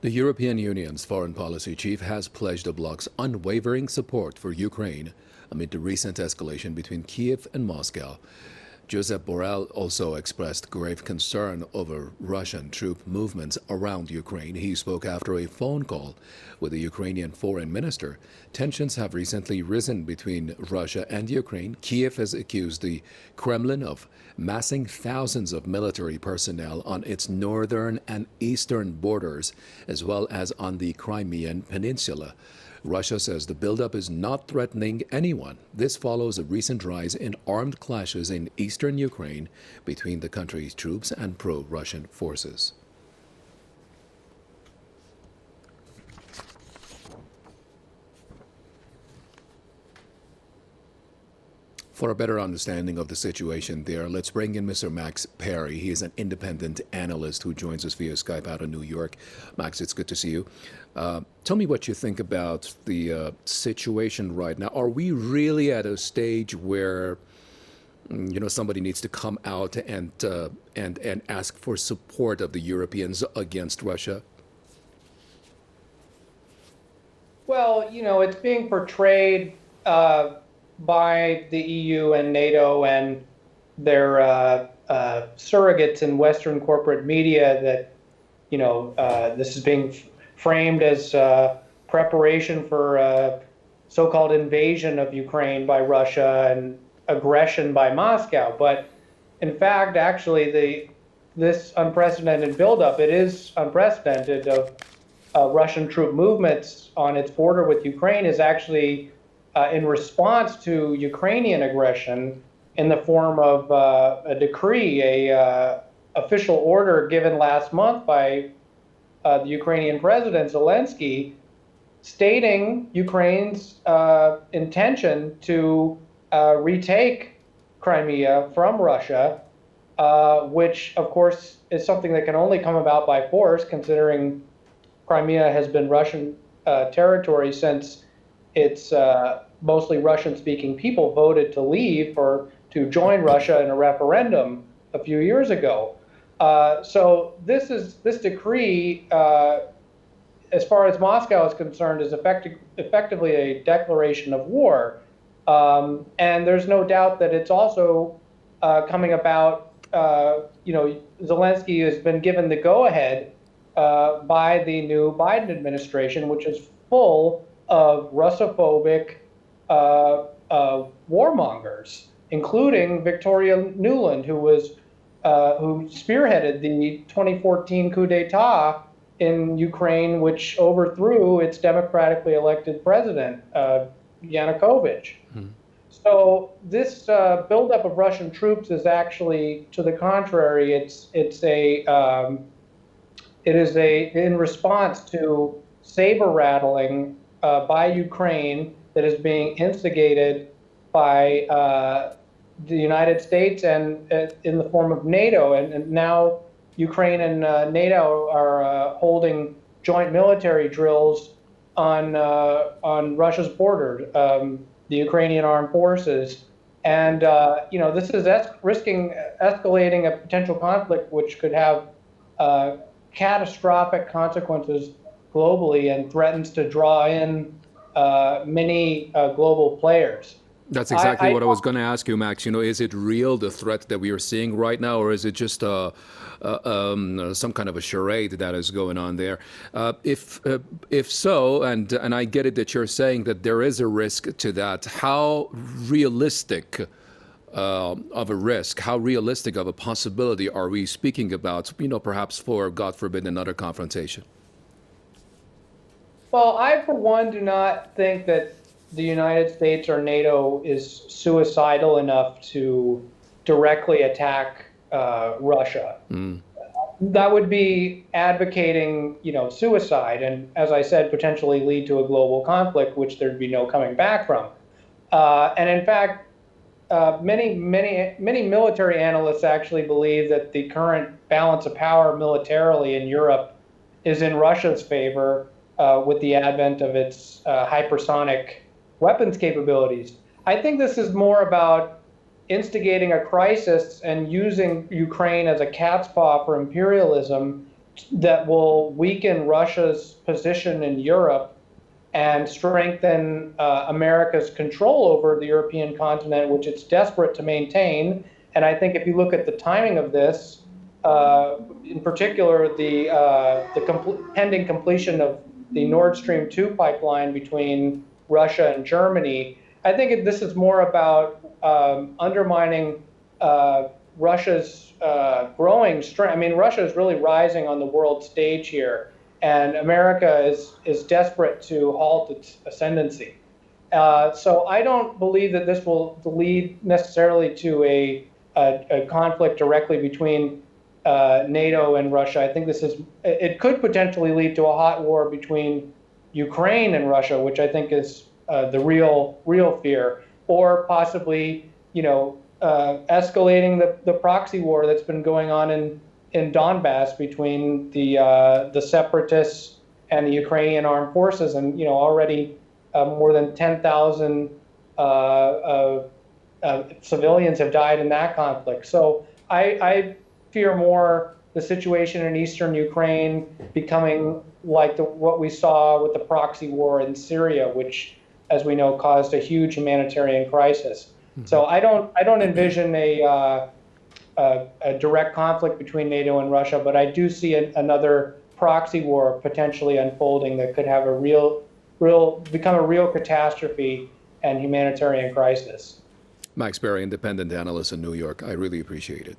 The European Union's foreign policy chief has pledged the bloc's unwavering support for Ukraine amid the recent escalation between Kiev and Moscow. Josep Borrell also expressed grave concern over Russian troop movements around Ukraine. He spoke after a phone call with the Ukrainian foreign minister. Tensions have recently risen between Russia and Ukraine. Kiev has accused the Kremlin of massing thousands of military personnel on its northern and eastern borders, as well as on the Crimean Peninsula. Russia says the buildup is not threatening anyone. This follows a recent rise in armed clashes in eastern Ukraine between the country's troops and pro-Russian forces. For a better understanding of the situation there, let's bring in Mr. Max Parry. He is an independent analyst who joins us via Skype out of New York. Max, it's good to see you. Tell me what you think about the situation right now. Are we really at a stage where, somebody needs to come out and ask for support of the Europeans against Russia? Well, it's being portrayed by the EU and NATO and their surrogates in Western corporate media that, this is being framed as preparation for a so-called invasion of Ukraine by Russia and aggression by Moscow. But in fact, actually, this unprecedented buildup, it is unprecedented, of Russian troop movements on its border with Ukraine is actually in response to Ukrainian aggression in the form of a decree, a official order given last month by the Ukrainian president, Zelensky, stating Ukraine's intention to retake Crimea from Russia, which, of course, is something that can only come about by force, considering Crimea has been Russian territory since its mostly Russian-speaking people voted to leave or to join Russia in a referendum a few years ago. So this decree, as far as Moscow is concerned, is effectively a declaration of war. And there's no doubt that it's also coming about, Zelensky has been given the go-ahead by the new Biden administration, which is full of Russophobic warmongers, including Victoria Nuland, who spearheaded the 2014 coup d'état in Ukraine, which overthrew its democratically elected president, Yanukovych. So this buildup of Russian troops is actually, to the contrary, it is in response to saber rattling by Ukraine that is being instigated by the United States and in the form of NATO. And now Ukraine and NATO are holding joint military drills on Russia's border, the Ukrainian armed forces. And, this is risking escalating a potential conflict which could have catastrophic consequences globally and threatens to draw in many global players. That's exactly what I was going to ask you, Max. Is it real, the threat that we are seeing right now, or is it just some kind of a charade that is going on there? If so, and I get it that you're saying that there is a risk to that, how realistic of a risk, how realistic of a possibility are we speaking about, perhaps for, God forbid, another confrontation? Well, I, for one, do not think that the United States or NATO is suicidal enough to directly attack Russia. That would be advocating, suicide, and as I said, potentially lead to a global conflict, which there'd be no coming back from. And in fact, many military analysts actually believe that the current balance of power militarily in Europe is in Russia's favor with the advent of its hypersonic weapons capabilities. I think this is more about instigating a crisis and using Ukraine as a cat's paw for imperialism that will weaken Russia's position in Europe and strengthen America's control over the European continent, which it's desperate to maintain. And I think if you look at the timing of this, in particular, the pending completion of the Nord Stream 2 pipeline between Russia and Germany, I think this is more about undermining Russia's growing strength. I mean, Russia is really rising on the world stage here, and America is desperate to halt its ascendancy. So I don't believe that this will lead necessarily to a conflict directly between NATO and Russia. I think it could potentially lead to a hot war between Ukraine and Russia, which I think is the real fear, or possibly, escalating the proxy war that's been going on in Donbass between the separatists and the Ukrainian armed forces, and already more than 10,000 civilians have died in that conflict. So I fear more the situation in eastern Ukraine becoming like what we saw with the proxy war in Syria, which, as we know, caused a huge humanitarian crisis. Mm-hmm. So I don't envision a direct conflict between NATO and Russia, but I do see another proxy war potentially unfolding that could have become a real catastrophe and humanitarian crisis. Max Parry, independent analyst in New York. I really appreciate it.